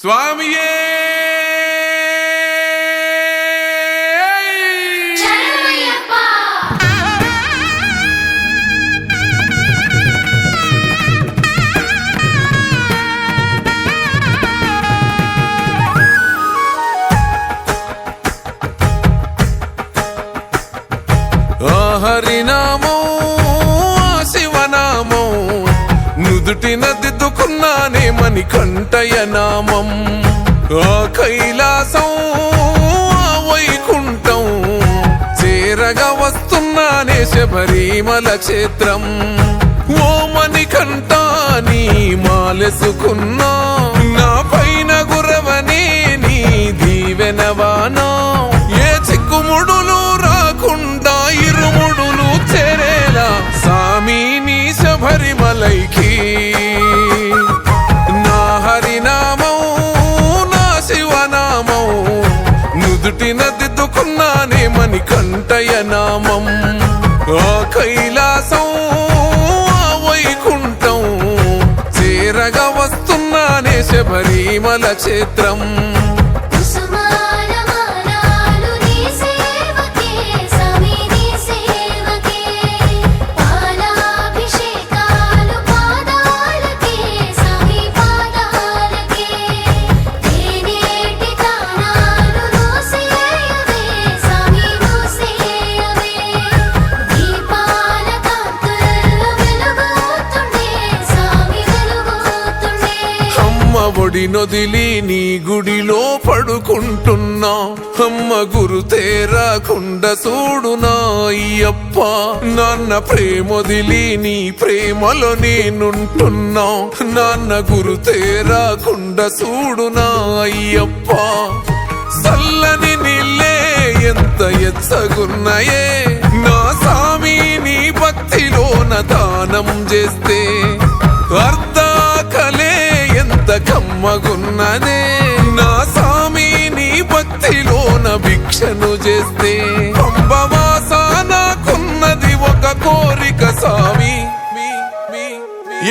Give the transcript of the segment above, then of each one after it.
స్వామియే హరినామం శివనామం నుదుటిన దిద్దుకున్నానే మణికంఠయ నామం ఆ కైలాసం వైకుంఠం చేరగా వస్తున్నానే శబరిమల క్షేత్రం ఓ మణికంఠ నీ మాలెసుకున్నా నా పైన గురవనే నీ దీవెనవానా ఏ చిక్కుముడులు రాకుండా ఇరుముడులు చేరేలా సామి నీ శబరిమలైకి నా హరినామం నా శివనామం నుదుటిన దిద్దుకున్నానే మణికంఠయ నామం ఆ కైలాసం వైకుంఠం చేరగా వస్తున్నానే శబరిమల క్షేత్రం ఒడి నొదిలి నీ గుడిలో పడుకుంటున్నా అమ్మ గురు తేరాకుండా చూడునా అయ్యప్ప నాన్న ప్రేమొదిలి నీ ప్రేమలో నేనుంటున్నా నాన్న గురు తేరాకుండా చూడునా అయ్యప్ప చల్లని నీళ్ళే ఎంత ఎచ్చగున్నాయే నా సామి నీ భక్తిలోన దానం చేస్తే అర్ధాకలే ఎంత కమ్మగున్నదే నా సామి నీ భక్తిలోన భిక్షను చేస్తే పంబవాస నాకున్నది ఒక కోరిక సామి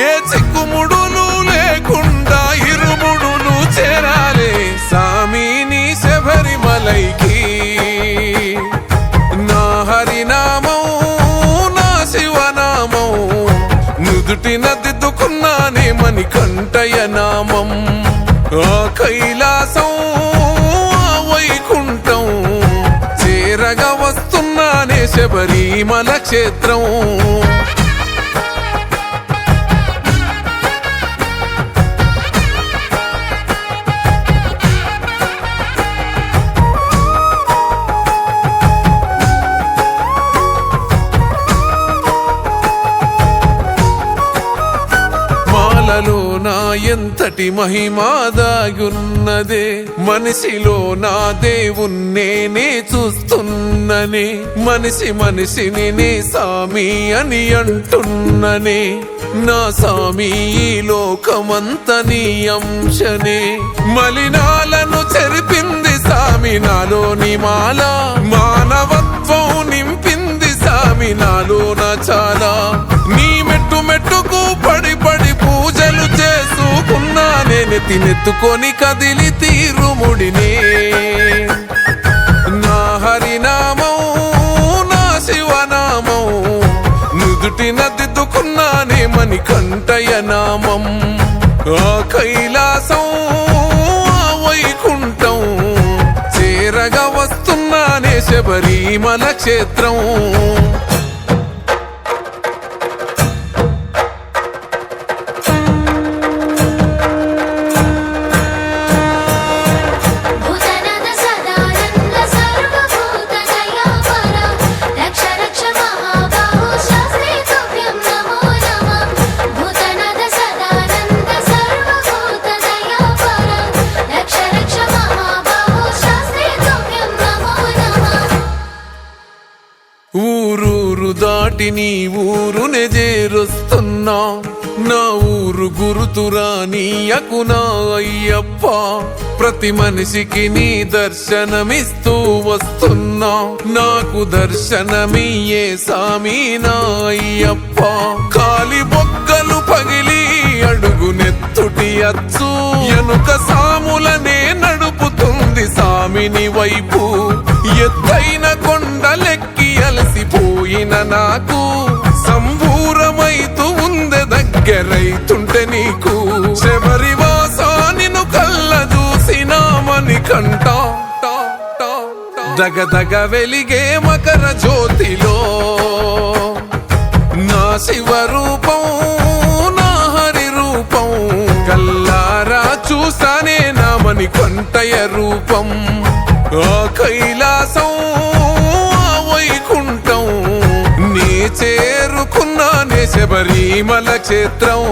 ఏ చిక్కుముడులు లేకుండా ఇరుముడులు చేరాలే సామి నీ శబరిమలైకి నా హరినామం నా శివనామం నుదుటిన దిద్దుకున్నానే మణికంఠయ నామం ఆ కైలాసం వైకుంఠం చేరగా వస్తున్నానే శబరిమల క్షేత్రం నా ఎంతటి మహిమాదాగున్నదే మనిషిలో నా దేవుణ్ణే చూస్తున్ననే మనిషిని నే సామి అని అంటున్ననే నా సామి ఈ లోకమంత నీ అంశనే మలినాలను చెరిపింది సామి నాలోని మాల మానవత్వం నింపింది సామి నాలోన చాలా నీ మెట్టు మెట్టుకు పడి పడి పూజలు చేసుకున్నా నేను తినెత్తుకొని కదిలి తీరుముడినే నా హరినామం నా శివనామం నుదుటిన దిద్దుకున్నానే మణికంఠయ నామం ఆ కైలాసం వైకుంఠం చేరగా వస్తున్నానే శబరిమల క్షేత్రం ఊరూరు దాటి నీ ఊరునే చేరుస్తున్నా నా ఊరు గురుతురా నీయకు నా అయ్యప్ప ప్రతి మనిషికి నీ దర్శనమిస్తూ వస్తున్నా నాకు దర్శనమియ్యే సామి నా అయ్యప్ప కాలి బొగ్గలు పగిలి అడుగు నెత్తుటి అచ్చు ఎనుక సాములనే నడుపుతుంది సామిని వైపు ఎత్తైన కొండలెక్కి అలసిపోయిన నాకు సంబూరమైతూ ఉందె దగ్గరైతుంటే నీకు శబరివాస నిన్ను కళ్ళ చూసినామని కంట దగదగ వెలిగే మకర జ్యోతిలో నా శివరూపం నా హరి రూపం కల్లారా చూసానే నామని కొంటయ రూపం ఆ కైలాసం ఆ వైకుంఠం నీ చేరుకున్నానే శబరిమల క్షేత్రం